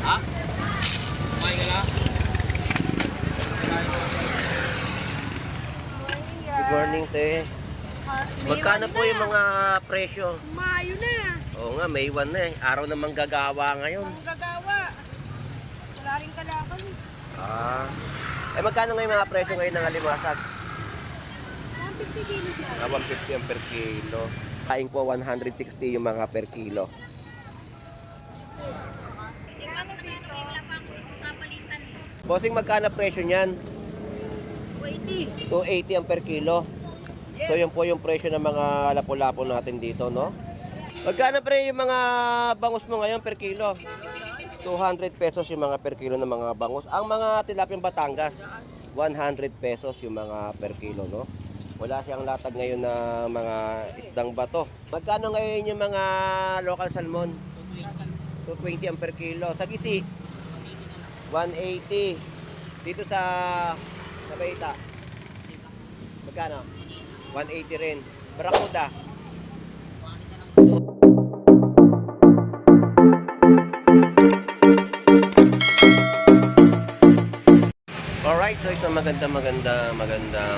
Ha? Kumain ka na? Good morning, te. Magkano po yung mga presyo? Mayo na. Oo nga, May 1 na eh. Araw na manggagawa ngayon. Ang gagawa. Wala rin kalaban. Magkano nga yung mga presyo ngayon ng alimasag? 150 kilos na. 150 ang per kilo. Kain po 160 yung mga per kilo. Bossing, magkano presyo niyan? 280. 280 ang per kilo. So yun po yung presyo ng mga lapu-lapu natin dito, no? Magkano pre yung mga bangus mo ngayon per kilo? 200 pesos yung mga per kilo ng mga bangus. Ang mga tilapiyang Batangas, 100 pesos yung mga per kilo, no? Wala siyang latag ngayon na mga isdang bato. Magkano ngayon yung mga local salmon? 220 ang per kilo. Sa gisi, 180. Dito sa Baita, magkano? 180 rin. Barakuda. Alright, so isang magandang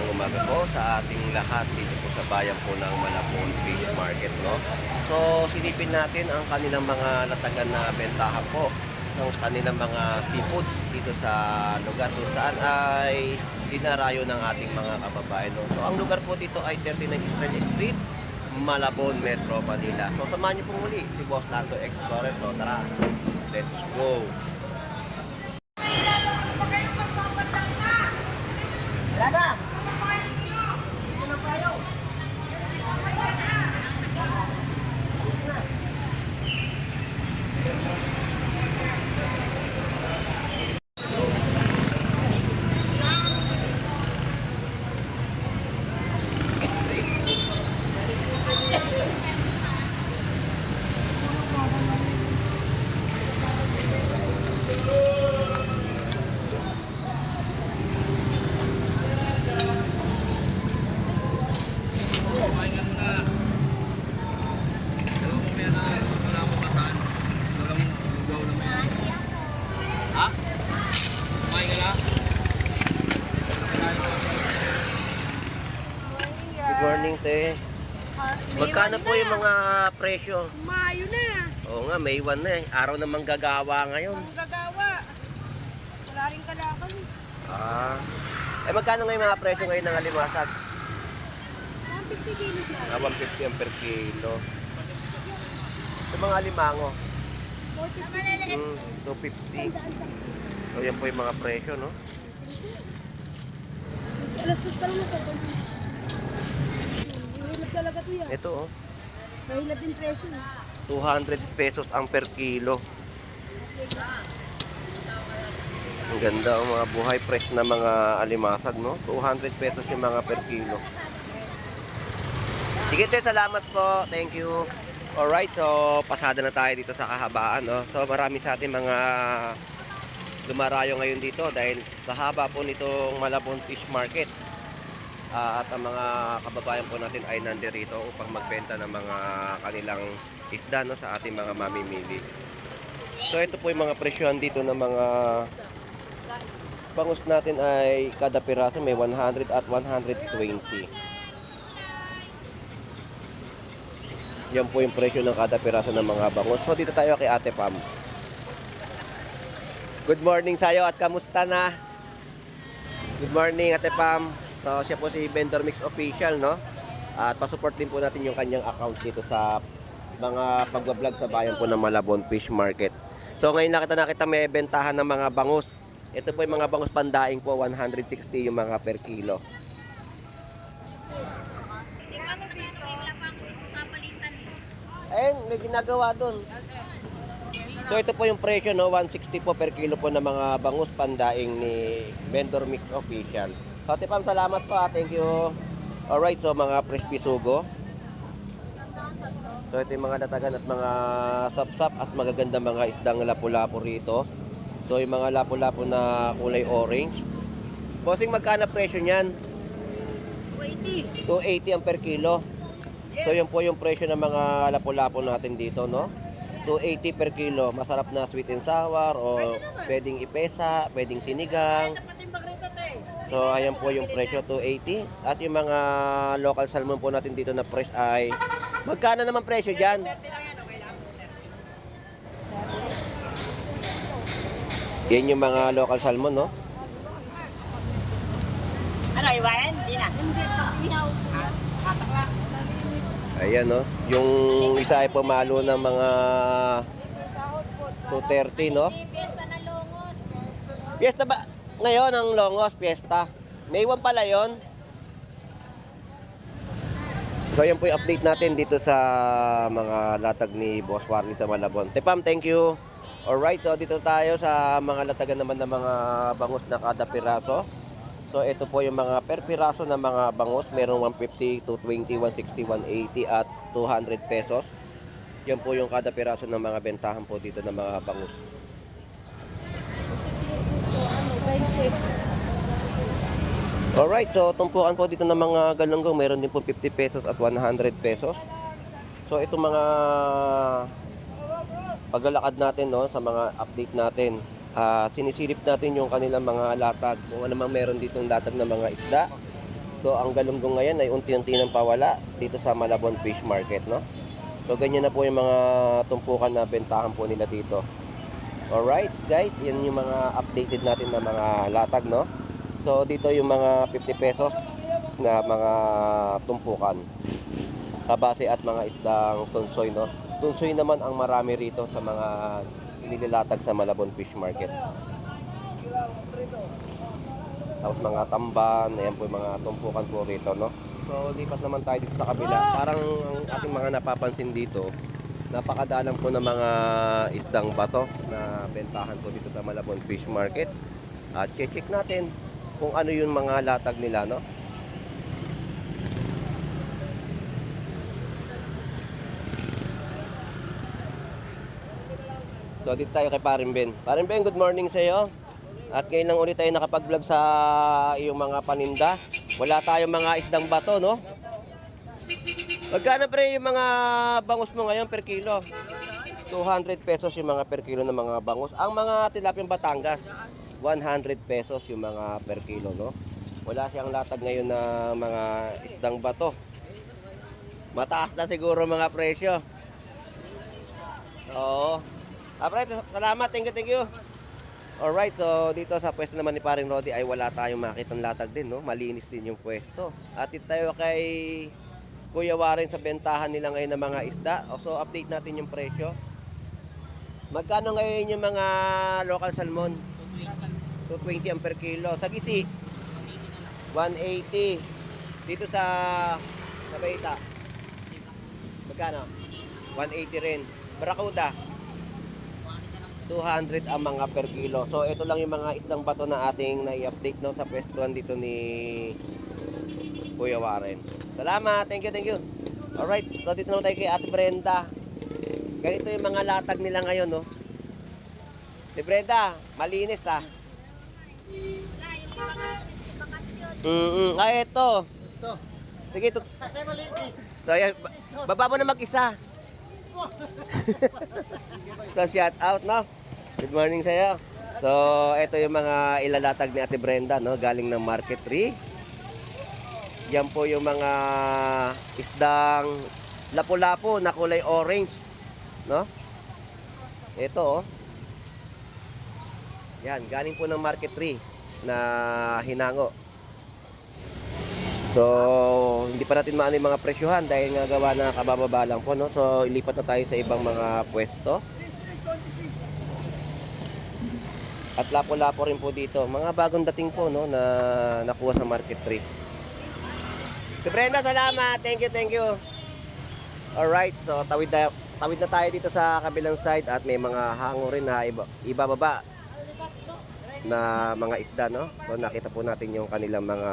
umaga po sa ating lahat dito po sa bayan po ng Malabon Fish Market, no? So, silipin natin ang kanilang mga latagan na bentahan po ng kanilang mga seafoods dito sa lugar kung saan ay dinarayo ng ating mga kababayan, no? So, ang lugar po dito ay 39 Eastern Street, Malabon, Metro Manila. So, samahan niyo po muli si Boss Lando Explorer. So, tara, let's go! Ha? Kumain ka na? Good morning, te. Magkano po yung mga presyo? Mayo na. Oo nga, May 1 na eh. Araw na manggagawa ngayon. Ang gagawa. Wala rin kalaban. Magkano nga yung mga presyo ngayon ng alimasag? 150 kilos na. 150 ang per kilo. Sa mga alimango, 250. So yan po yung mga presyo, no? Alas dos pa lang na sobrang. Mahilap talaga ito yan. Ito, oh. Mahilap din presyo. 200 pesos ang per kilo. Ang ganda, oh, mga buhay fresh na mga alimasag, no? 200 pesos yung mga per kilo. Sige, te, salamat po. Thank you. Alright, so pasada na tayo dito sa kahabaan, no? So marami sa ating mga dumarayo ngayon dito dahil sa haba po nitong Malabon Fish Market. At ang mga kababayan po natin ay nandirito upang magbenta ng mga kanilang isda, no, sa ating mga mamimili. So ito po yung mga presyohan dito ng mga bangus natin ay kada piraso may 100 at 120. Yan po yung presyo ng kada piraso ng mga bangus. So dito tayo kay Ate Pam. Good morning sa'yo at kamusta na? Good morning, Ate Pam. So siya po si Vendor Mix Official, no? At pasupport din po natin yung kanyang account dito sa mga pagbablog sa bayan po ng Malabon Fish Market. So ngayon nakita may bentahan ng mga bangus. Ito po yung mga bangus pandaing po, 160 yung mga per kilo. Ayun, may ginagawa doon. So ito po yung presyo, no, 160 po per kilo po ng mga bangus pandaing ni Vendor Mix Official. So Ate Pam, salamat po, thank you. Alright, so mga fresh pisugo. So ito yung mga datagan at mga sapsap at magaganda mga isdang lapu-lapu rito. So yung mga lapu-lapu na kulay orange. Bossing, magkano presyo niyan? 280. 280 ang per kilo. So yun po yung presyo ng mga lapu-lapu natin dito, no? 280 per kilo. Masarap na sweet and sour o pwedeng ipesa, pwedeng sinigang. So, ayan po yung presyo, 280. At yung mga local salmon po natin dito na fresh ay, magkano naman presyo dyan? Yan yung mga local salmon, no? Ano, iwain? Hindi na. Hindi, ihaw. Hatak lang. Ayan, no? Yung isa ay pumalo ng mga 230, no? Fiesta na longos. Fiesta ba? Ngayon ang Longos, Fiesta. May 1 pala yon. So, yan po yung update natin dito sa mga latag ni Boss Warly sa Malabon. Tepam, thank you. Alright, so dito tayo sa mga latagan naman ng mga bangus na kada piraso. So, ito po yung mga per piraso ng mga bangus. Merong 150, 220, 160, 180 at 200 pesos. Yan po yung kada piraso ng mga bentahan po dito ng mga bangus. Alright, so tumpukan po dito ng mga galunggong. Meron din po 50 pesos at 100 pesos. So, itong mga paglalakad natin, no, sa mga update natin. Sinisilip natin yung kanilang mga latag. Kung ano mang meron ditong latag ng mga isda. So, ang galunggong ngayon ay unti-unti nang pawala dito sa Malabon Fish Market, no? So, ganyan na po yung mga tumpukan na bentahan po nila dito. Alright, guys, yan yung mga updated natin na mga latag, no? So, dito yung mga 50 pesos na mga tumpukan. Kabase at mga isdang tunsoy, no? Tunsoy naman ang marami rito sa mga inilatag sa Malabon Fish Market. Tapos mga tamban, ayan po yung mga tumpukan po rito, no? So, lipat naman tayo dito sa kabila. Parang ang ating mga napapansin dito, napakadalang po ng mga isdang bato na bentahan po dito sa Malabon Fish Market. At check natin kung ano yung mga latag nila, no? So, dito tayo kay Paring Ben. Paring Ben, good morning sa iyo. At ngayon lang ulit tayo nakapag-vlog sa iyong mga paninda. Wala tayong mga isdang bato, no? Magkano pre yung mga bangus mo ngayon per kilo? 200 pesos yung mga per kilo ng mga bangus. Ang mga tilapiyang Batangas, 100 pesos yung mga per kilo, no? Wala siyang latag ngayon na mga isdang bato. Mataas na siguro mga presyo. Oo. Pre, salamat. Thank you. Alright, so dito sa pwesto naman ni Paring Rodi ay wala tayong makitang latag din, no? Malinis din yung pwesto. At dito tayo kay Kuya Warren sa bentahan nila ngayon ng mga isda. So, update natin yung presyo. Magkano ngayon yung mga local salmon? 220 ang per kilo. Sa gisi? 180. Dito sa Baita? Magkano? 180 rin. Barracuda? 200 ang mga per kilo. So, ito lang yung mga isdang bato na ating nai-update, no, sa pwestuhan dito ni Kuya Warren. Salamat. Thank you. Alright. So, dito naman tayo kay Ate Brenda. Ganito yung mga latag nila ngayon, no? Si Brenda, malinis, ah. Wala, yung bakasyon. Ay, ito. Sige, ito. Kasi malinis. So, ayan. Baba mo na mag-isa. So, shout out, no? Good morning sa'yo. So, ito yung mga ilalatag ni Ate Brenda, no? Galing ng Market 3. Yan po yung mga isdang lapu-lapu na kulay orange, no? Ito, oh. Yan, galing po ng Market 3 na hinango. So, hindi pa natin maano yung mga presyuhan dahil nga gawa na kabababa lang po, no? So, ilipat na tayo sa ibang mga pwesto. At lapo-lapo rin po dito. Mga bagong dating po, no, na nakuha sa Market 3. Si Brenda, salamat. Thank you. Alright, so tawid na tayo dito sa kabilang side at may mga hango rin na ibababa na mga isda, no? So, nakita po natin yung kanilang mga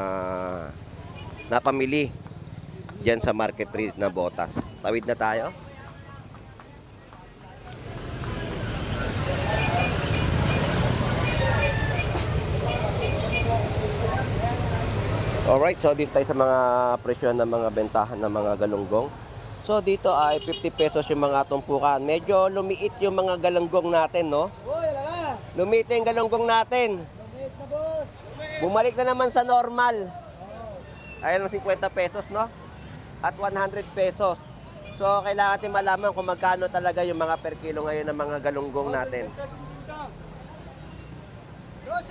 napamili dyan sa Market 3 na botas. Tawid na tayo. Alright, so dito tayo sa mga presyo ng mga bentahan ng mga galunggong. So dito ay 50 pesos yung mga tumpukan. Medyo lumiit yung mga galunggong natin, no? Lumiit yung galunggong natin. Bumalik na naman sa normal. Ayan ang 50 pesos, no? At 100 pesos. So, kailangan natin malaman kung magkano talaga yung mga per kilo ngayon ng mga galunggong natin.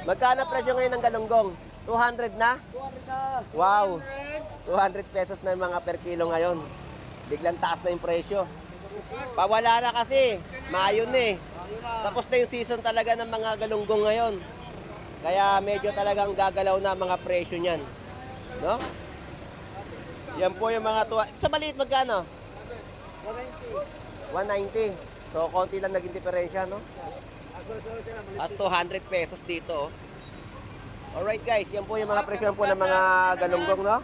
Magkano presyo ngayon ng galunggong? 200 na? Wow! 200 pesos na yung mga per kilo ngayon. Biglang taas na yung presyo. Pawala na kasi. Mayo na eh. Tapos na yung season talaga ng mga galunggong ngayon. Kaya medyo talagang gagalaw na mga presyo niyan. No? Yan po yung mga tuwa. Sa maliit magkano? 190. So, konti lang naging diferensya, no? At 200 pesos dito, oh. Alright guys, yan po yung mga presyo po ng mga galunggong, no?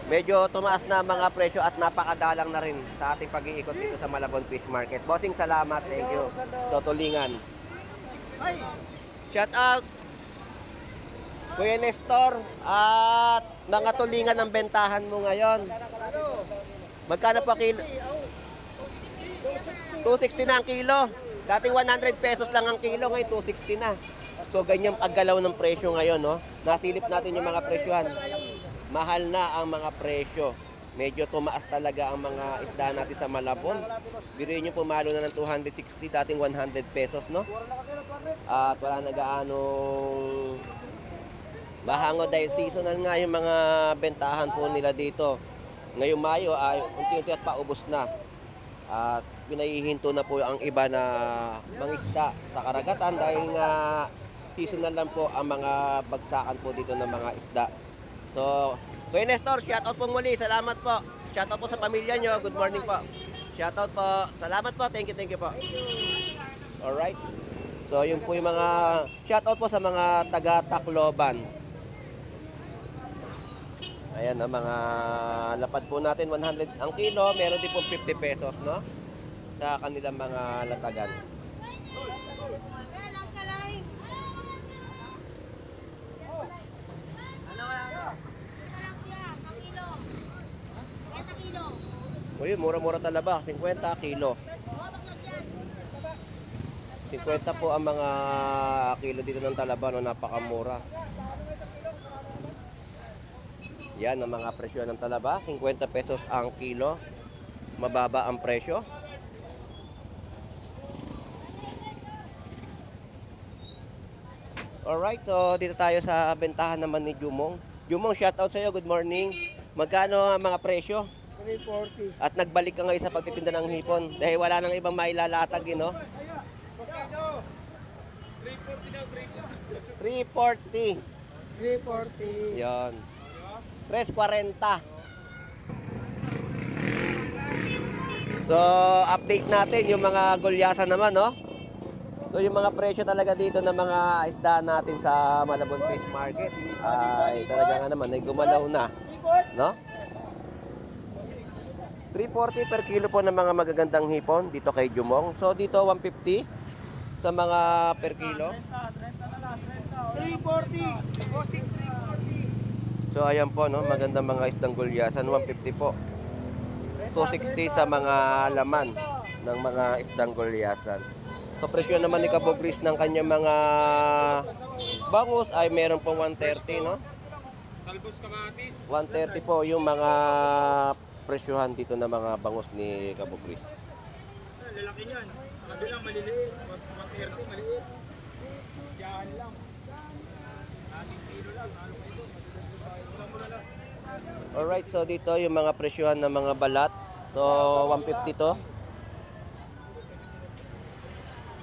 Medyo tumaas na mga presyo at napakadalang na rin sa ating pag-iikot dito sa Malabon Fish Market. Bossing, salamat. Thank you. So, tulingan. Shout out Kuya Nestor at mga tulingan ng bentahan mo ngayon. Magkano pa kilo? 260 na ang kilo. Dating 100 pesos lang ang kilo, ngayon 260 na. So ganyan paggalaw ng presyo ngayon, no? Nasilip natin yung mga presyohan. Mahal na ang mga presyo. Medyo tumaas talaga ang mga isda natin sa Malabon. Biruin nyo pumalo na ng 260, dating 100 pesos, no? At wala na gaanong bahango dahil seasonal nga yung mga bentahan po nila dito. Ngayong Mayo ay unti-unti at paubos na. At pinahihinto na po ang iba na mangisda sa karagatan dahil nga seasonal lang po ang mga bagsakan po dito ng mga isda. So, Kuya Nestor, shoutout po muli. Salamat po. Shoutout po sa pamilya nyo. Good morning po. Shoutout po. Salamat po. Thank you po. Alright. So, yun po yung mga shoutout po sa mga taga-Tacloban. Ayan ang mga lapad po natin, 100 ang kilo, meron din po 50 pesos, no? Sa kanilang mga latagan. Uy, mura-mura talaba, 50 kilo. 50 po ang mga kilo dito ng talaba, no? Napakamura. Yan ang mga presyo ng talaba, 50 pesos ang kilo. Mababa ang presyo. Alright, so dito tayo sa bentahan naman ni Jumong. Jumong, shoutout sa iyo, good morning. Magkano ang mga presyo? 340. At nagbalik ka ngayon sa pagtitinda ng hipon dahil wala nang ibang mailalatag, no? 340. 340. Yan. 340. So, update natin yung mga gulyasan naman, no? So, yung mga presyo talaga dito ng mga isda natin sa Malabon Fish Market ay talaga nga naman ay gumalaw na, no? 340 per kilo po ng mga magagandang hipon dito kay Jumong. So, dito 150 sa mga per kilo. 340. Bossing 340. So ayan po, no, magandang mga isdang gulyasan, 150 po. 260 sa mga laman ng mga isdang gulyasan. So presyo naman ni Kabogris ng kanyang mga bangus ay meron po 130, no? Talbos kamatis. 130 po yung mga presyohan dito ng mga bangus ni Kabogris. Lalaki niyan. Kabilang maliliit. 130 maliit. Diyan lang. Ating kilo lang. Ano kayo? Alright, so dito yung mga presyohan ng mga balat. So 150 to.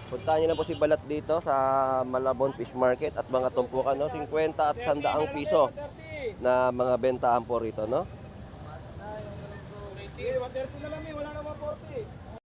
Puntahan nyo na po si Balat dito sa Malabon Fish Market at mga tumpukan, no? 50 at 100 piso na mga bentahan po rito, no? 130 na lang, wala na 140.